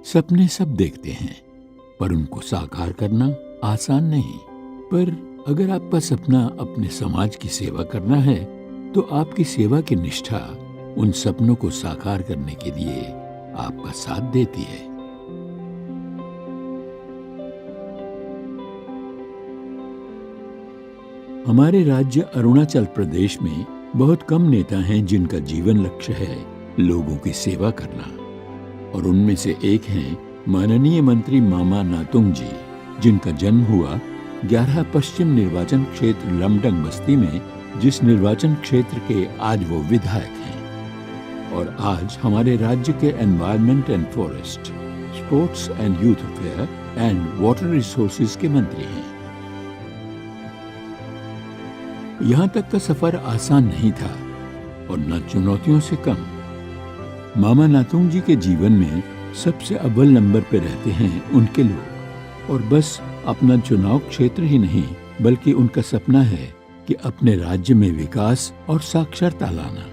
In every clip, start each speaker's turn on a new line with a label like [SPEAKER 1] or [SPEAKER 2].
[SPEAKER 1] सपने सब देखते हैं, पर उनको साकार करना आसान नहीं। पर अगर आपका सपना अपने समाज की सेवा करना है, तो आपकी सेवा की निष्ठा उन सपनों को साकार करने के लिए आपका साथ देती है। हमारे राज्य अरुणाचल प्रदेश में बहुत कम नेता हैं जिनका जीवन लक्ष्य है लोगों की सेवा करना, और उनमें से एक हैं माननीय मंत्री मामा नातुंग जी, जिनका जन्म हुआ 11 पश्चिम निर्वाचन क्षेत्र लमडंग बस्ती में, जिस निर्वाचन क्षेत्र के आज वो विधायक हैं। और आज हमारे राज्य के environment and forest, sports and youth affair and water resources के मंत्री हैं। यहाँ तक का सफर आसान नहीं था और न चुनौतियों से कम। मामा नातुंग जी के जीवन में सबसे अव्वल नंबर पे रहते हैं उनके लोग, और बस अपना चुनाव क्षेत्र ही नहीं बल्कि उनका सपना है कि अपने राज्य में विकास और साक्षरता लाना।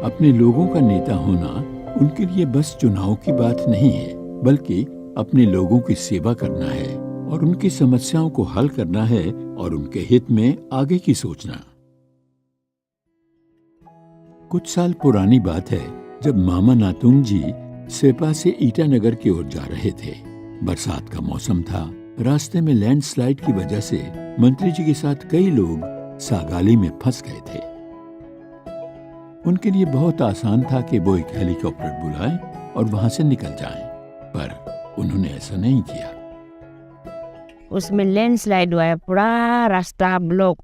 [SPEAKER 1] अपने लोगों का नेता होना उनके लिए बस चुनाव की बात नहीं है, बल्कि अपने लोगों की सेवा करना है और उनकी समस्याओं को हल करना है और उनके हित में आगे की सोचना। कुछ साल पुरानी बात है जब मामा नातुंग जी सेपा से ईटानगर की ओर जा रहे थे। बरसात का मौसम था। रास्ते में लैंडस्लाइड की वजह से मंत्री जी के साथ कई लोग सागाली में फंस गए थे। उनके लिए बहुत आसान था कि वो एक हेलीकॉप्टर बुलाएं और वहां से निकल जाएं, पर उन्होंने ऐसा नहीं किया।
[SPEAKER 2] उसमें लैंडस्लाइड हुआ है, पूरा रास्ता ब्लॉक,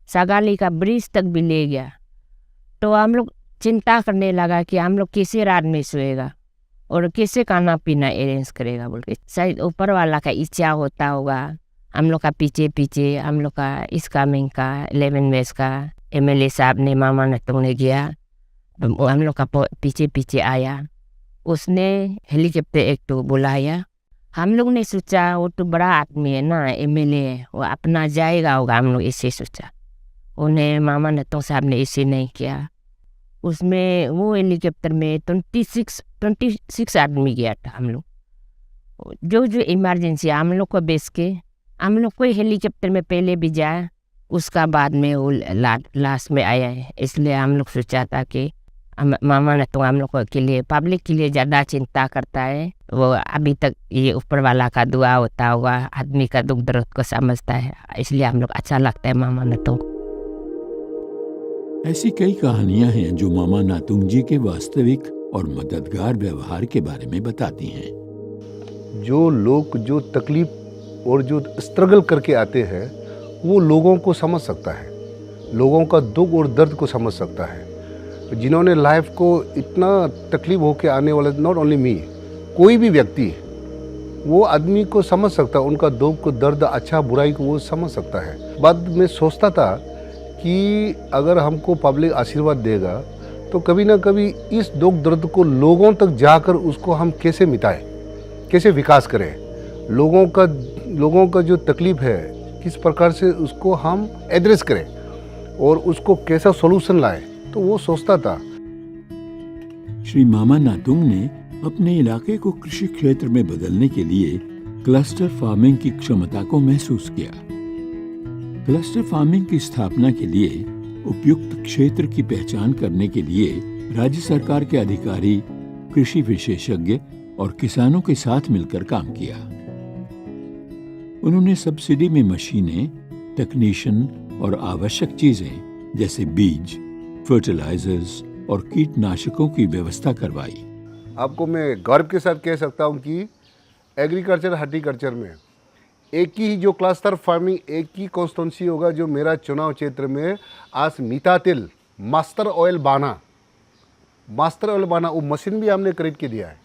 [SPEAKER 2] सागाली का ब्रिज तक भी ले गया। तो हम लोग चिंता करने लगा कि हम लोग कैसे रात में सोएगा और कैसे खाना पीना अरेंज करेगा बोल के। शायद ऊपर वाला का इच्छा होता होगा। हम लोग का पीछे पीछे हम लोग का इसका मिंग का 11 वेस्ट का एमएलए साहब ने मामा नातुंग ने गया, हम लोग का पीछे पीछे आया। उसने हेलीकॉप्टर एक तो बुलाया। हम लोग ने सोचा वो तो बड़ा आदमी है ना, एमएलए है, वो अपना जाएगा होगा, हम लोग ऐसे सोचा। उन्हें मामा नातुंग साहब ने ऐसे नहीं किया। उसमें वो हेलीकॉप्टर में 26 आदमी गया था। हम लोग जो इमरजेंसी हम लोग को बेच के, हम लोग कोई हेलीकॉप्टर में पहले भी जाए, उसका बाद में वो लास्ट में आया है। इसलिए हम लोग सोचा था कि मामा नातुंग हम लोग के लिए, पब्लिक के लिए ज़्यादा चिंता करता है। वो अभी तक ये ऊपर वाला का दुआ होता होगा, आदमी का दुख दर्द को समझता है, इसलिए हम लोग अच्छा लगता है मामा नातुंग।
[SPEAKER 1] ऐसी कई कहानियां हैं जो मामा नातुंग जी के वास्तविक और मददगार व्यवहार के बारे में बताती हैं।
[SPEAKER 3] जो लोग जो तकलीफ और जो स्ट्रगल करके आते हैं, वो लोगों को समझ सकता है, लोगों का दुख और दर्द को समझ सकता है। जिन्होंने लाइफ को इतना तकलीफ होके आने वाले, नॉट ओनली मी, कोई भी व्यक्ति वो आदमी को समझ सकता है, उनका दुख को दर्द, अच्छा बुराई को वो समझ सकता है। बाद में सोचता था कि अगर हमको पब्लिक आशीर्वाद देगा तो कभी ना कभी इस दुख दर्द को लोगों तक जाकर उसको हम कैसे मिटाएं, कैसे विकास करें, लोगों का जो तकलीफ है किस प्रकार से उसको हम एड्रेस करें और उसको कैसा सॉल्यूशन लाएं, तो वो सोचता था।
[SPEAKER 1] श्री मामा नातुंग ने अपने इलाके को कृषि क्षेत्र में बदलने के लिए क्लस्टर फार्मिंग की क्षमता को महसूस किया। क्लस्टर फार्मिंग की स्थापना के लिए उपयुक्त क्षेत्र की पहचान करने के लिए राज्य सरकार के अधिकारी, कृषि विशेषज्ञ और किसानों के साथ मिलकर काम किया। उन्होंने सब्सिडी में मशीनें, टेक्नीशियन और आवश्यक चीजें जैसे बीज, फर्टिलाइजर्स और कीटनाशकों की व्यवस्था करवाई।
[SPEAKER 3] आपको मैं गर्व के साथ कह सकता हूं कि एग्रीकल्चर हार्टिकल्चर में एक ही जो क्लस्टर फार्मिंग, एक ही कॉन्स्टिट्यूंसी होगा जो मेरा चुनाव क्षेत्र में। आज मीठा तेल, मास्टर ऑयल बाना वो मशीन भी हमने खरीद के दिया है।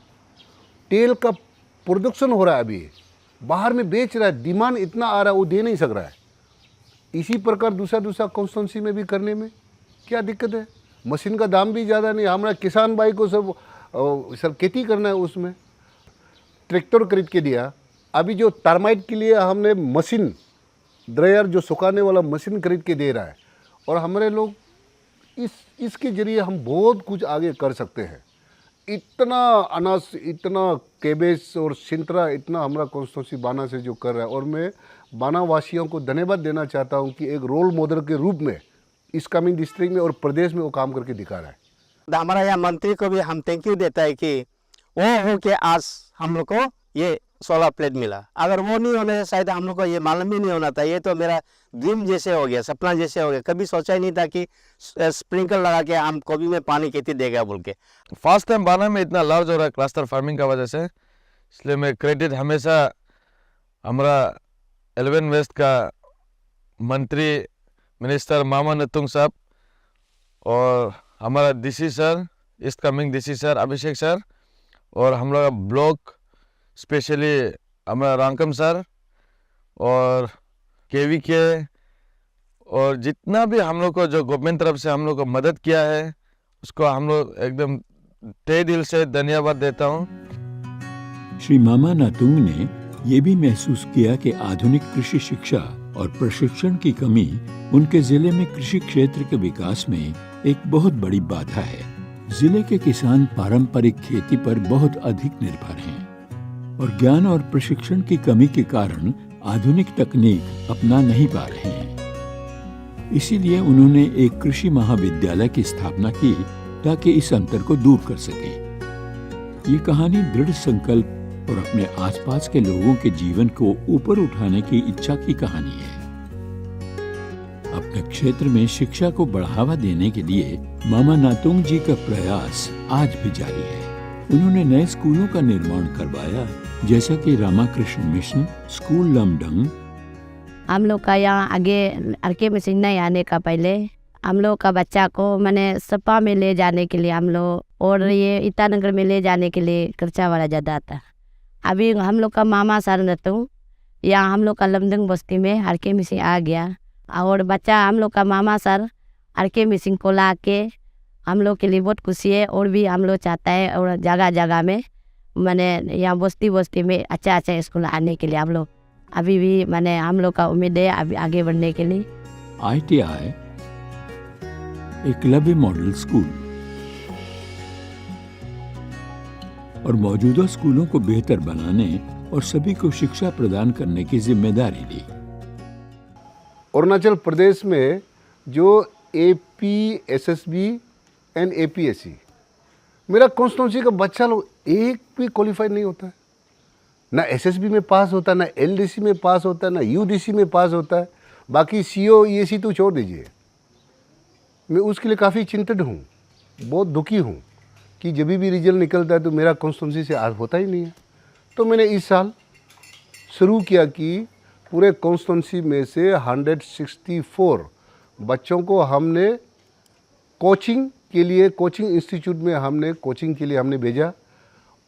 [SPEAKER 3] तेल का प्रोडक्शन हो रहा है, अभी बाहर में बेच रहा है, डिमांड इतना आ रहा है, वो दे नहीं सक रहा है। इसी प्रकार दूसरा कॉन्स्टिट्यूंसी में भी करने में क्या दिक्कत है? मशीन का दाम भी ज़्यादा नहीं, हमारा किसान भाई को सब खेती करना है, उसमें ट्रैक्टर खरीद के दिया। अभी जो टर्माइट के लिए हमने मशीन, ड्रायर जो सुखाने वाला मशीन खरीद के दे रहा है, और हमारे लोग इसके जरिए हम बहुत कुछ आगे कर सकते हैं। इतना अनाज, इतना केबेज और सिंतरा, इतना हमारा कॉन्स्टिट्यूंसी बाना से जो कर रहा है, और मैं बाना वासियों को धन्यवाद देना चाहता हूँ कि एक रोल मॉडल के रूप में इस कमिंग डिस्ट्रिक्ट में और प्रदेश में वो काम करके दिखा रहा है।
[SPEAKER 4] हमारा यहाँ मंत्री को भी हम थैंक यू देता है कि वो हो के आज हम लोग को ये सोलर प्लेट मिला। अगर वो नहीं होने से शायद हम लोग को ये मालूम ही नहीं होना था। ये तो मेरा ड्रीम जैसे हो गया, सपना जैसे हो गया। कभी सोचा ही नहीं था कि स्प्रिंकल लगा के हम कभी में पानी खेती देगा बोल के।
[SPEAKER 5] फर्स्ट टाइम बाना में इतना लार्ज हो रहा है क्लस्टर फार्मिंग का वजह से, इसलिए मैं क्रेडिट हमेशा हमारा 11 वेस्ट का मंत्री मिनिस्टर मामा नतुंग साहब और हमारा DC sir, East Kameng DC sir Abhishek sir, और हम लोग का ब्लॉक स्पेशली हमारा रांकम सर और केवी के, और जितना भी हम लोग को जो गवर्नमेंट तरफ से हम लोग को मदद किया है उसको हम लोग एकदम तहे दिल से धन्यवाद देता हूँ।
[SPEAKER 1] श्री मामा नातुंग ने ये भी महसूस किया कि आधुनिक कृषि शिक्षा और प्रशिक्षण की कमी उनके जिले में कृषि क्षेत्र के विकास में एक बहुत बड़ी बाधा है। जिले के किसान पारंपरिक खेती पर बहुत अधिक निर्भर हैं और ज्ञान और प्रशिक्षण की कमी के कारण आधुनिक तकनीक अपना नहीं पा रहे हैं। इसीलिए उन्होंने एक कृषि महाविद्यालय की स्थापना की ताकि इस अंतर को दूर कर सके। ये कहानी दृढ़ संकल्प और अपने आसपास के लोगों के जीवन को ऊपर उठाने की इच्छा की कहानी है। अपने क्षेत्र में शिक्षा को बढ़ावा देने के लिए मामा नातुंग जी का प्रयास आज भी जारी है। उन्होंने नए स्कूलों का निर्माण करवाया, जैसा कि रामाकृष्ण मिशन स्कूल लमडंग।
[SPEAKER 2] हम लोग का यहाँ आगे आरके मिशन नहीं आने का पहले हम लोग का बच्चा को मैंने सपा में ले जाने के लिए हम लोग, और ये ईटानगर में ले जाने के लिए खर्चा वाला ज़्यादा था। अभी हम लोग का मामा सर नतुंग यहाँ हम लोग का लमडंग बस्ती में आरके मिशन आ गया, और बच्चा हम लोग का मामा सर आरके मिशन को ला के हम लोग के लिए बहुत खुशी है। और भी हम लोग चाहता है और जगह जगह में मैंने यहाँ बस्ती बस्ती में अच्छा अच्छा स्कूल आने के लिए हम लोग अभी भी मैंने हम लोग का उम्मीद है अभी आगे बढ़ने के लिए।
[SPEAKER 1] ITI एकलव्य मॉडल स्कूल और मौजूदा स्कूलों को बेहतर बनाने और सभी को शिक्षा प्रदान करने की जिम्मेदारी ली।
[SPEAKER 3] अरुणाचल प्रदेश में जो APSSB एंड APSC, मेरा कॉन्स्टिट्यूंसी का बच्चा लोग एक भी क्वालिफाइड नहीं होता है। ना SSB में पास होता है, ना LDC में पास होता है, ना UDC में पास होता है। बाकी CO EAC तो छोड़ दीजिए। मैं उसके लिए काफ़ी चिंतित हूँ, बहुत दुखी हूँ कि जब भी रिजल्ट निकलता है तो मेरा कॉन्स्टिट्यूंसी से आज होता ही नहीं है। तो मैंने इस साल शुरू किया कि पूरे कॉन्स्टिट्यूंसी में से 164 बच्चों को हमने कोचिंग के लिए, कोचिंग इंस्टीट्यूट में हमने कोचिंग के लिए हमने भेजा।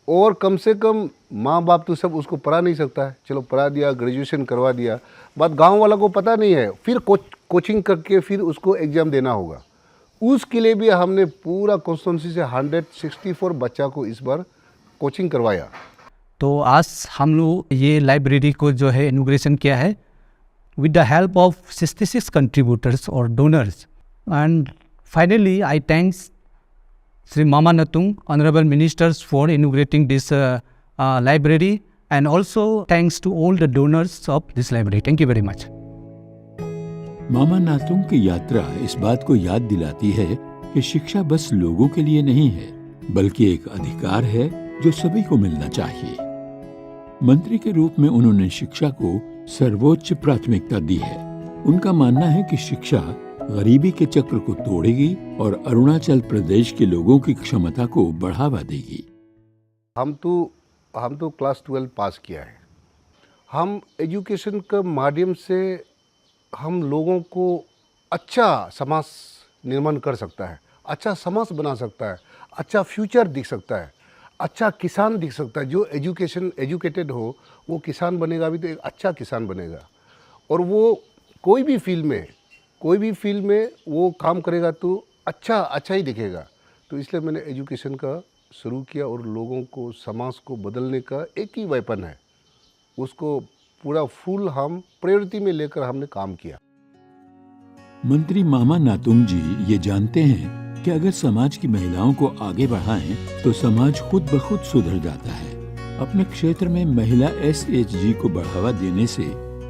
[SPEAKER 3] और कम से कम माँ बाप तो सब उसको पढ़ा नहीं सकता है, चलो पढ़ा दिया, ग्रेजुएशन करवा दिया, बात गांव वाला को पता नहीं है, फिर कोचिंग करके फिर उसको एग्ज़ाम देना होगा। उसके लिए भी हमने पूरा कॉन्स्टिट्यूंसी से 164 बच्चा को इस बार कोचिंग करवाया।
[SPEAKER 6] तो आज हम लोग ये लाइब्रेरी को जो है इनॉग्रेशन किया है with the help of 66 contributors और donors. And finally I thanks Sri Mama Natung, Honorable Ministers, for inaugurating this library, and also thanks to all the donors of this library. Thank you very much.
[SPEAKER 1] मामा नातुंग की यात्रा इस बात को याद दिलाती है कि शिक्षा बस लोगों के लिए नहीं है, बल्कि एक अधिकार है जो सभी को मिलना चाहिए। मंत्री के रूप में उन्होंने शिक्षा को सर्वोच्च प्राथमिकता दी है। उनका मानना है कि शिक्षा गरीबी के चक्र को तोड़ेगी और अरुणाचल प्रदेश के लोगों की क्षमता को बढ़ावा देगी।
[SPEAKER 3] हम तो क्लास 12 पास किया है। हम एजुकेशन के माध्यम से हम लोगों को अच्छा समाज निर्माण कर सकता है, अच्छा समाज बना सकता है, अच्छा फ्यूचर दिख सकता है, अच्छा किसान दिख सकता है। जो एजुकेटेड हो वो किसान बनेगा भी तो एक अच्छा किसान बनेगा, और वो कोई भी फील्ड में वो काम करेगा तो अच्छा ही दिखेगा। तो इसलिए मैंने एजुकेशन का शुरू किया, और लोगों को, समाज को बदलने का एक ही वेपन है, उसको पूरा फुल हम प्रायोरिटी में लेकर हमने काम किया।
[SPEAKER 1] मंत्री मामा नातुंग जी ये जानते हैं कि अगर समाज की महिलाओं को आगे बढ़ाएं तो समाज खुद ब खुद सुधर जाता है। अपने क्षेत्र में महिला SHG को बढ़ावा देने से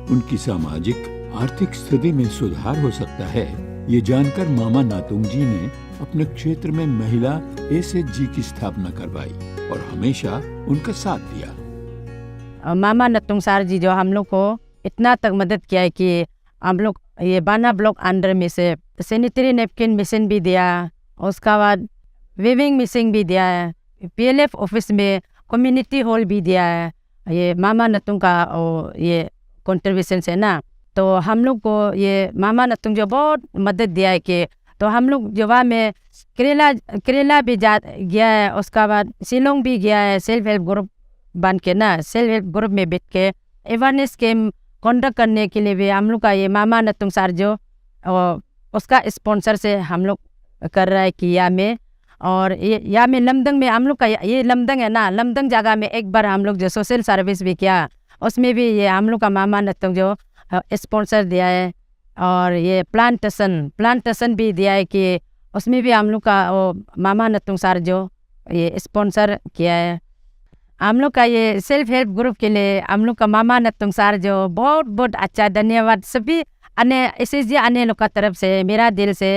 [SPEAKER 1] उनकी सामाजिक आर्थिक स्थिति में सुधार हो सकता है। ये जानकर मामा नातुंग जी ने अपने क्षेत्र में महिला SHG की स्थापना करवाई और हमेशा उनका साथ दिया।
[SPEAKER 2] मामा नतुंग सर जी जो हम लोग को इतना तक मदद किया है कि हम लोग ये बाना ब्लॉक अंडर में से सैनिटरी नैपकिन मशीन भी दिया, उसका बाद वीविंग मशीन भी दिया है, PLF ऑफिस में कम्युनिटी हॉल भी दिया है। ये मामा नतुंग का ये कंट्रीब्यूशन है ना, तो हम लोग को ये मामा नतुंग जो बहुत मदद दिया है कि तो हम लोग जो वहाँ में केरला भी गया है, उसका बाद शिलोंग भी गया है, सेल्फ हेल्प ग्रुप बन के ना, सेल्फ हेल्प ग्रुप में बैठ के अवेयरनेस कैम्प कंडक्ट करने के लिए भी हम लोग का ये मामा नतुंग सर जो उसका स्पॉन्सर से हम लोग कर रहा है कि या में। और ये या में लमदंग में हम लोग का ये लमदंग है ना, लमदंग जगह में एक बार हम लोग जो सोशल सर्विस भी किया, उसमें भी ये हम लोग का मामा नतुंग जो स्पॉन्सर दिया है। और ये प्लांटेशन भी दिया है कि उसमें भी हम लोग का मामा नतुंग सर जो ये स्पॉन्सर किया है। हम लोग का ये सेल्फ हेल्प ग्रुप के लिए हम लोग का मामा नतुंग सर जो बहुत बहुत अच्छा धन्यवाद सभी अन्य SHG अन्य लोग का तरफ से मेरा दिल से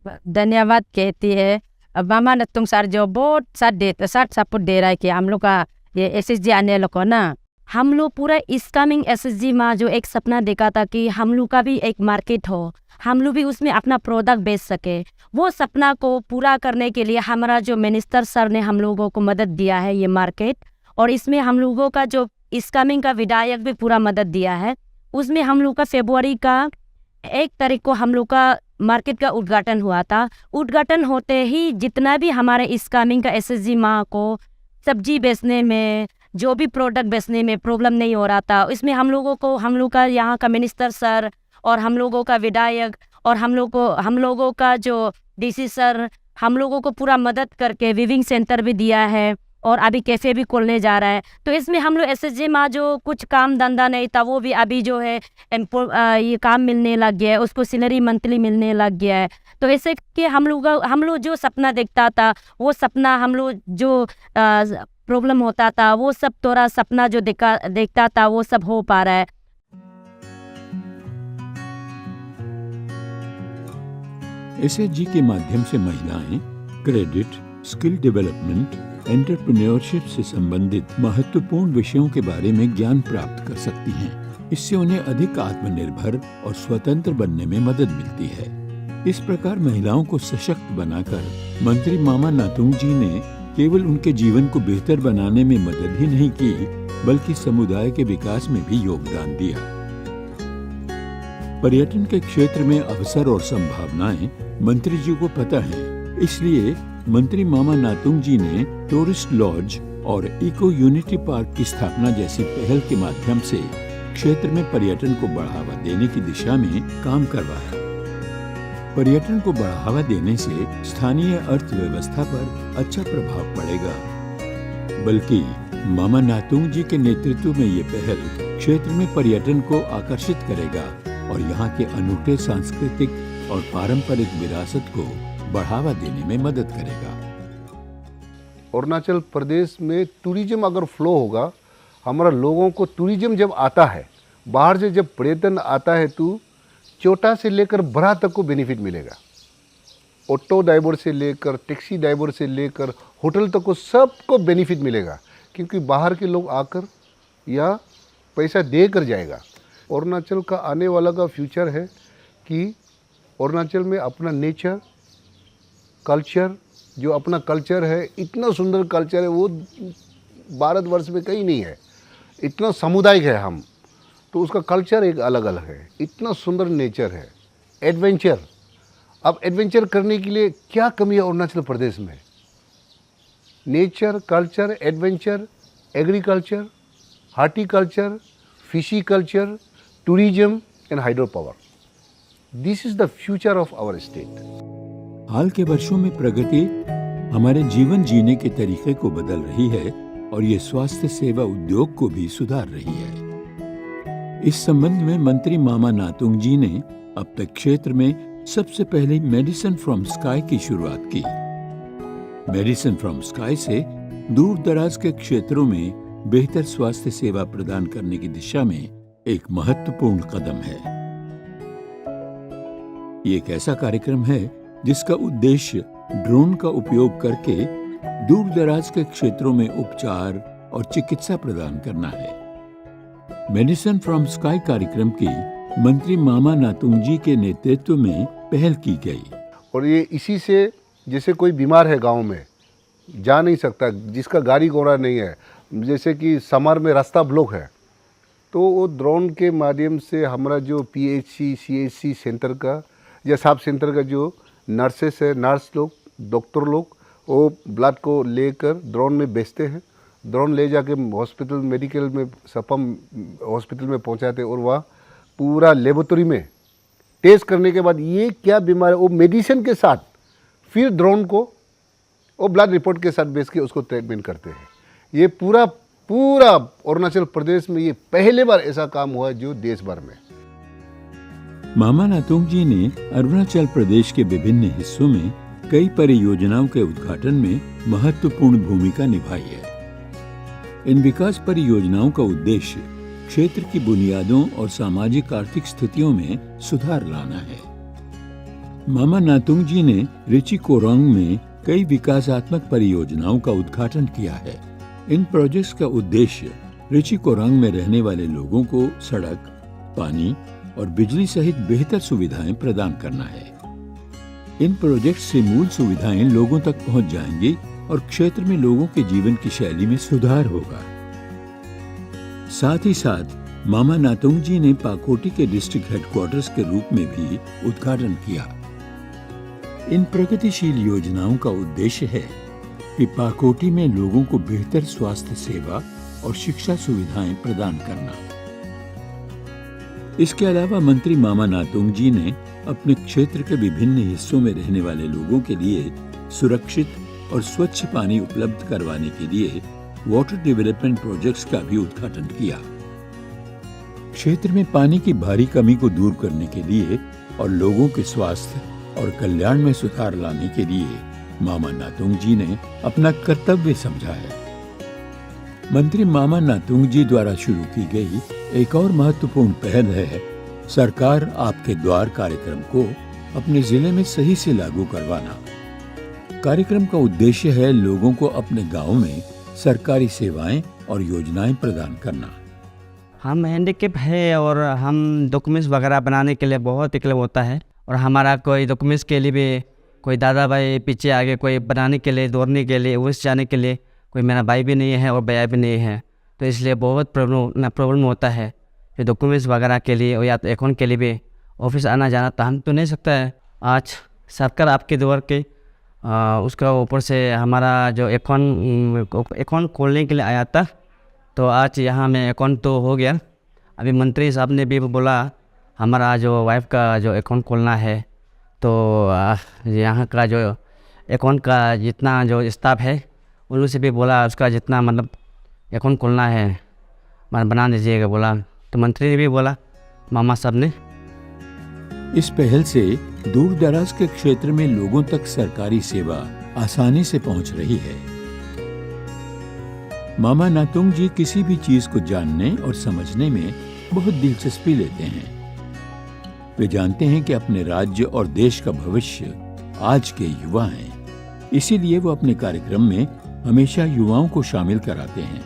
[SPEAKER 2] धन्यवाद कहती है। मामा नतुंग सर जो बहुत साथ सपोर्ट दे रहा है कि हम लोग का ये SHG अन्य लोग को ना, हम लोग पूरा इस कमिंग SHG में जो एक सपना देखा था कि हम लोग का भी एक मार्केट हो, हम लोग भी उसमें अपना प्रोडक्ट बेच सके, वो सपना को पूरा करने के लिए हमारा जो मिनिस्टर सर ने हम लोगों को मदद दिया है ये मार्केट। और इसमें हम लोगों का जो इस कमिंग का विधायक भी पूरा मदद दिया है। उसमें हम लोग का फरवरी का 1 तारीख को हम लोग का मार्केट का उद्घाटन हुआ था। उद्घाटन होते ही जितना भी हमारे इस कमिंग का SHG माँ को सब्जी बेचने में, जो भी प्रोडक्ट बेचने में प्रॉब्लम नहीं हो रहा था, इसमें हम लोगों का यहाँ का मिनिस्टर सर और हम लोगों का विधायक और हम लोगों का जो DC सर हम लोगों को पूरा मदद करके वीविंग सेंटर भी दिया है और अभी कैफ़े भी खोलने जा रहा है। तो इसमें हम लोग SHG माँ जो कुछ काम धंधा नहीं था वो भी अभी जो है ये काम मिलने लग गया है, उसको सैलरी मंथली मिलने लग गया है। तो ऐसे कि हम लोग जो सपना देखता था वो सपना, हम लोग जो प्रॉब्लम होता था वो सब थोड़ा सपना जो देखता था वो सब हो पा रहा है।
[SPEAKER 1] SHG के माध्यम से महिलाएं क्रेडिट, स्किल डेवलपमेंट, एंटरप्रेन्योरशिप से संबंधित महत्वपूर्ण विषयों के बारे में ज्ञान प्राप्त कर सकती हैं। इससे उन्हें अधिक आत्मनिर्भर और स्वतंत्र बनने में मदद मिलती है। इस प्रकार महिलाओं को सशक्त बनाकर मंत्री मामा नातुंग जी ने केवल उनके जीवन को बेहतर बनाने में मदद ही नहीं की, बल्कि समुदाय के विकास में भी योगदान दिया। पर्यटन के क्षेत्र में अवसर और संभावनाएं मंत्री जी को पता है, इसलिए मंत्री मामा नातुंग जी ने टूरिस्ट लॉज और इको यूनिटी पार्क की स्थापना जैसी पहल के माध्यम से क्षेत्र में पर्यटन को बढ़ावा देने की दिशा में काम करवाया। पर्यटन को बढ़ावा देने से स्थानीय अर्थव्यवस्था पर अच्छा प्रभाव पड़ेगा, बल्कि मामा नातुंग जी के नेतृत्व में ये पहल क्षेत्र में पर्यटन को आकर्षित करेगा और यहाँ के अनूठे सांस्कृतिक और पारंपरिक विरासत को बढ़ावा देने में मदद करेगा।
[SPEAKER 3] अरुणाचल प्रदेश में टूरिज्म अगर फ्लो होगा, हमारा लोगों को टूरिज्म जब आता है, बाहर से जब पर्यटन आता है तो छोटा से लेकर बड़ा तक को बेनिफिट मिलेगा। ऑटो ड्राइवर से लेकर टैक्सी ड्राइवर से लेकर होटल तक को सबको बेनिफिट मिलेगा, क्योंकि बाहर के लोग आकर या पैसा दे कर जाएगा। अरुणाचल का आने वाला का फ्यूचर है कि अरुणाचल में अपना नेचर, कल्चर, जो अपना कल्चर है, इतना सुंदर कल्चर है, वो भारतवर्ष में कहीं नहीं है। इतना सामुदायिक है हम, तो उसका कल्चर एक अलग अलग है। इतना सुंदर नेचर है। एडवेंचर, अब एडवेंचर करने के लिए क्या कमी है अरुणाचल प्रदेश में? Nature, culture, adventure, agriculture, horticulture, pisciculture, tourism and hydro power. This is the future of our state.
[SPEAKER 1] हाल के वर्षों में प्रगति हमारे जीवन जीने के तरीके को बदल रही है और ये स्वास्थ्य सेवा उद्योग को भी सुधार रही है। इस संबंध में मंत्री मामा नातुंग जी ने अब तक क्षेत्र में सबसे पहले मेडिसिन फ्रॉम स्काई की शुरुआत की। मेडिसिन फ्रॉम स्काई से दूर दराज के क्षेत्रों में बेहतर स्वास्थ्य सेवा प्रदान करने की दिशा में एक महत्वपूर्ण कदम है। ये एक ऐसा कार्यक्रम है जिसका उद्देश्य ड्रोन का उपयोग करके दूर दराज के क्षेत्रों में उपचार और चिकित्सा प्रदान करना है। मेडिसिन फ्रॉम स्काई कार्यक्रम की मंत्री मामा नातुंग जी के नेतृत्व में पहल की गई।
[SPEAKER 3] और ये इसी से, जैसे कोई बीमार है गांव में, जा नहीं सकता, जिसका गाड़ी घोड़ा नहीं है, जैसे कि समर में रास्ता ब्लॉक है, तो वो ड्रोन के माध्यम से हमारा जो PHC CHC सेंटर का या सब सेंटर का जो नर्सेस है, नर्स लोग, डॉक्टर लोग, वो ब्लड को लेकर ड्रोन में बेचते हैं। ड्रोन ले जाके हॉस्पिटल, मेडिकल में, सपम हॉस्पिटल में पहुंचाते हैं और वहाँ पूरा लेबोरेटरी में टेस्ट करने के बाद ये क्या बीमार है, वो मेडिसिन के साथ फिर ड्रोन को वो ब्लड रिपोर्ट के साथ बेच के उसको ट्रीटमेंट करते हैं। ये पूरा अरुणाचल प्रदेश में ये पहले बार ऐसा काम हुआ है जो देश भर में।
[SPEAKER 1] मामा नातुंग जी ने अरुणाचल प्रदेश के विभिन्न हिस्सों में कई परियोजनाओं के उद्घाटन में महत्वपूर्ण भूमिका निभाई है। इन विकास परियोजनाओं का उद्देश्य क्षेत्र की बुनियादों और सामाजिक आर्थिक स्थितियों में सुधार लाना है। मामा नातुंग जी ने रिची कोरांग में कई विकासात्मक परियोजनाओं का उद्घाटन किया है। इन प्रोजेक्ट्स का उद्देश्य रिची कोरांग में रहने वाले लोगों को सड़क, पानी और बिजली सहित बेहतर सुविधाएं प्रदान करना है। इन प्रोजेक्ट से मूल सुविधाएं लोगों तक पहुंच जाएंगी और क्षेत्र में लोगों के जीवन की शैली में सुधार होगा। साथ ही साथ मामा नातुंग जी ने पाकोटी के डिस्ट्रिक्ट हेडक्वार्टर्स के रूप में भी उद्घाटन किया। इन प्रगतिशील योजनाओं का उद्देश्य है कि पाकोटी में लोगों को बेहतर स्वास्थ्य सेवा और शिक्षा सुविधाएं प्रदान करना। इसके अलावा मंत्री मामा नातुंग जी ने अपने क्षेत्र के विभिन्न हिस्सों में रहने वाले लोगों के लिए सुरक्षित और स्वच्छ पानी उपलब्ध करवाने के लिए वाटर डेवलपमेंट प्रोजेक्ट्स का भी उद्घाटन किया। क्षेत्र में पानी की भारी कमी को दूर करने के लिए और लोगों के स्वास्थ्य और कल्याण में सुधार लाने के लिए मामा नातुंग जी ने अपना कर्तव्य समझा है। मंत्री मामा नातुंग जी द्वारा शुरू की गई एक और महत्वपूर्ण पहल है सरकार आपके द्वार कार्यक्रम को अपने जिले में सही से लागू करवाना। कार्यक्रम का उद्देश्य है लोगों को अपने गांव में सरकारी सेवाएं और योजनाएं प्रदान करना।
[SPEAKER 7] हम हैंडीकैप है और हम डॉक्यूमेंट्स वगैरह बनाने के लिए बहुत तकलीफ होता है, और हमारा कोई डॉक्यूमेंट्स के लिए भी कोई दादा भाई पीछे आगे कोई बनाने के लिए, दौड़ने के लिए, उस जाने के लिए कोई मेरा भाई भी नहीं है और भैया भी नहीं है, तो इसलिए बहुत प्रॉब्लम होता है। ये डॉक्यूमेंट्स वगैरह के लिए या तो अकाउंट के लिए भी ऑफिस आना जाना तो हम तो नहीं सकता है। आज सरकार आपके द्वार के उसका ऊपर से हमारा जो अकाउंट खोलने के लिए आया था, तो आज यहाँ में अकाउंट तो हो गया। अभी मंत्री साहब ने भी बोला हमारा जो वाइफ का जो अकाउंट खोलना है, तो यहाँ का जो अकाउंट का जितना जो स्टाफ है उन से भी बोला उसका जितना मतलब अकाउंट खोलना है बना दीजिएगा बोला, तो मंत्री ने भी बोला, मामा साहब ने।
[SPEAKER 1] इस पहल से दूर दराज के क्षेत्र में लोगों तक सरकारी सेवा आसानी से पहुंच रही है। मामा नातुंग जी किसी भी चीज को जानने और समझने में बहुत दिलचस्पी लेते हैं। वे जानते हैं कि अपने राज्य और देश का भविष्य आज के युवा हैं, इसीलिए वो अपने कार्यक्रम में हमेशा युवाओं को शामिल कराते हैं।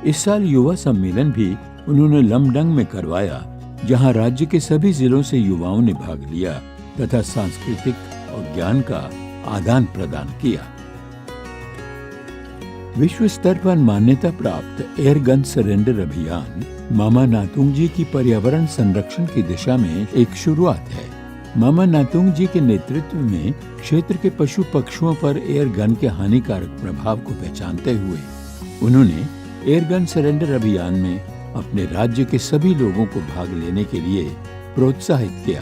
[SPEAKER 1] इस साल युवा सम्मेलन भी उन्होंने लमडंग में करवाया, जहां राज्य के सभी जिलों से युवाओं ने भाग लिया तथा सांस्कृतिक और ज्ञान का आदान प्रदान किया। विश्व स्तर पर मान्यता प्राप्त एयर गन सरेंडर अभियान मामा नातुंग जी की पर्यावरण संरक्षण की दिशा में एक शुरुआत है। मामा नातुंग जी के नेतृत्व में क्षेत्र के पशु पक्षियों पर एयर गन के हानिकारक प्रभाव को पहचानते हुए उन्होंने एयर गन सरेंडर अभियान में अपने राज्य के सभी लोगों को भाग लेने के लिए प्रोत्साहित किया।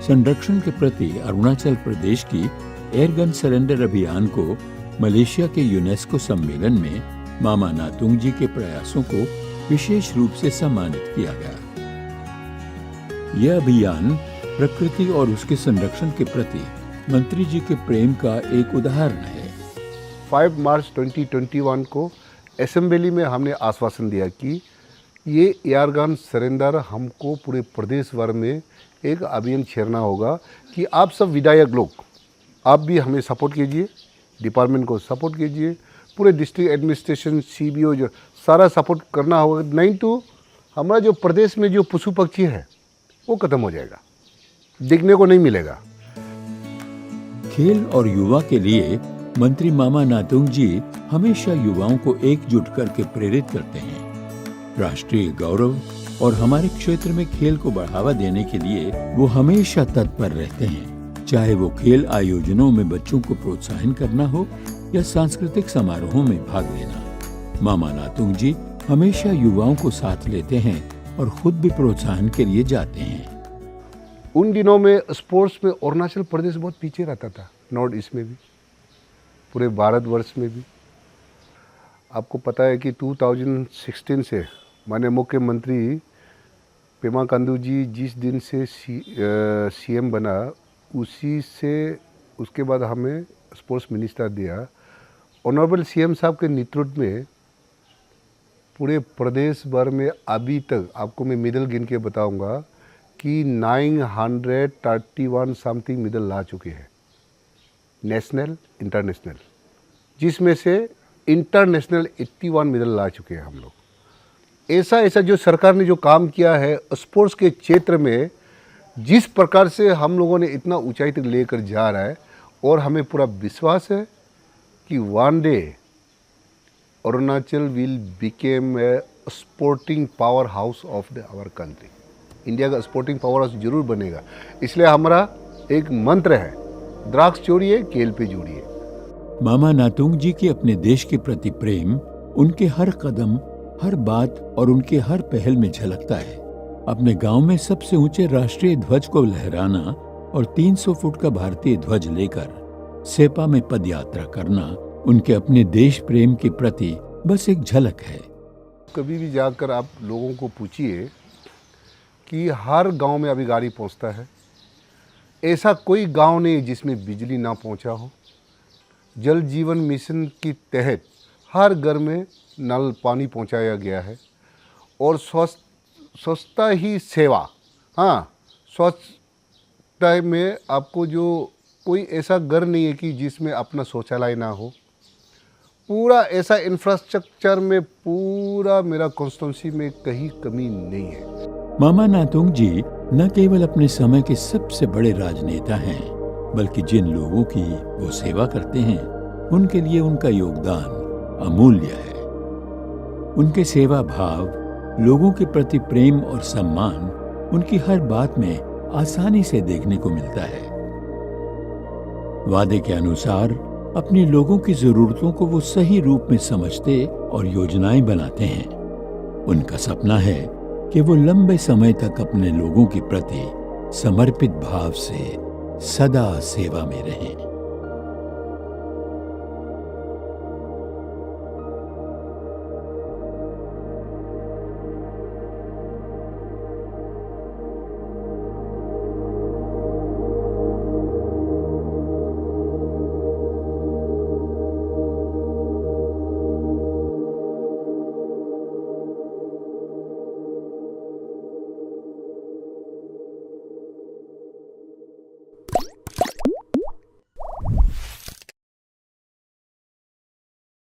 [SPEAKER 1] संरक्षण के प्रति अरुणाचल प्रदेश की एयर गन सरेंडर अभियान को मलेशिया के यूनेस्को सम्मेलन में मामा नातुंग जी के प्रयासों को विशेष रूप से सम्मानित किया गया। यह अभियान प्रकृति और उसके संरक्षण के प्रति मंत्री जी के प्रेम का एक उदाहरण है।
[SPEAKER 3] 5 मार्च 2021 को असेंबली में हमने आश्वासन दिया कि ये एयरगन सरेंडर हमको पूरे प्रदेश भर में एक अभियान छेड़ना होगा कि आप सब विधायक लोग आप भी हमें सपोर्ट कीजिए, डिपार्टमेंट को सपोर्ट कीजिए, पूरे डिस्ट्रिक्ट एडमिनिस्ट्रेशन CBO जो सारा सपोर्ट करना होगा, नहीं तो हमारा जो प्रदेश में जो पशु पक्षी है वो खत्म हो जाएगा, देखने को नहीं मिलेगा।
[SPEAKER 1] खेल और युवा के लिए मंत्री मामा नातुंग जी हमेशा युवाओं को एकजुट करके प्रेरित करते हैं। राष्ट्रीय गौरव और हमारे क्षेत्र में खेल को बढ़ावा देने के लिए वो हमेशा तत्पर रहते हैं, चाहे वो खेल आयोजनों में बच्चों को प्रोत्साहन करना हो या सांस्कृतिक समारोहों में भाग लेना। मामा नातुंग जी हमेशा युवाओं को साथ लेते हैं और खुद भी प्रोत्साहन के लिए जाते हैं।
[SPEAKER 3] उन दिनों में स्पोर्ट्स में अरुणाचल प्रदेश बहुत पीछे रहता था, नॉर्थ ईस्ट में भी, पूरे भारतवर्ष में भी। आपको पता है कि 2016 से माननीय मुख्यमंत्री पेमा खांडू जी जिस दिन से CM बना, उसी से उसके बाद हमें स्पोर्ट्स मिनिस्टर दिया। ऑनरेबल CM साहब के नेतृत्व में पूरे प्रदेश भर में अभी तक आपको मैं मेडल गिन के बताऊंगा कि 931 समथिंग मेडल ला चुके हैं, नेशनल इंटरनेशनल, जिसमें से इंटरनेशनल 81 मेडल ला चुके हैं हम लोग। ऐसा जो सरकार ने जो काम किया है स्पोर्ट्स के क्षेत्र में, जिस प्रकार से हम लोगों ने इतना ऊंचाई तक लेकर जा रहा है, और हमें पूरा विश्वास है कि one day Arunachal will become a sporting powerhouse of our country. India का स्पोर्टिंग पावर हाउस जरूर बनेगा। इसलिए हमारा एक मंत्र है, द्राक्ष छोड़िए केल पे जोड़िए।
[SPEAKER 1] मामा नातुंग जी के अपने देश के प्रति प्रेम उनके हर कदम, हर बात और उनके हर पहल में झलकता है। अपने गांव में सबसे ऊंचे राष्ट्रीय ध्वज को लहराना और 300 फुट का भारतीय ध्वज लेकर सेपा में पदयात्रा करना उनके अपने देश प्रेम के प्रति बस एक झलक है।
[SPEAKER 3] कभी भी जाकर आप लोगों को पूछिए कि हर गांव में अभी गाड़ी पहुंचता है। ऐसा कोई गांव नहीं जिसमें बिजली ना पहुंचा हो। जल जीवन मिशन के तहत हर घर में नल पानी पहुंचाया गया है, और स्वच्छता ही सेवा। हाँ, स्वच्छता में आपको जो कोई ऐसा घर नहीं है कि जिसमें अपना शौचालय ना हो। पूरा ऐसा इंफ्रास्ट्रक्चर में पूरा मेरा कॉन्स्टिट्यूंसी में कहीं कमी नहीं है।
[SPEAKER 1] मामा नातुंग जी न केवल अपने समय के सबसे बड़े राजनेता हैं, बल्कि जिन लोगों की वो सेवा करते हैं उनके लिए उनका योगदान अमूल्य है। उनके सेवा भाव, लोगों के प्रति प्रेम और सम्मान उनकी हर बात में आसानी से देखने को मिलता है। वादे के अनुसार अपने लोगों की जरूरतों को वो सही रूप में समझते और योजनाएं बनाते हैं। उनका सपना है कि वो लंबे समय तक अपने लोगों के प्रति समर्पित भाव से सदा सेवा में रहें।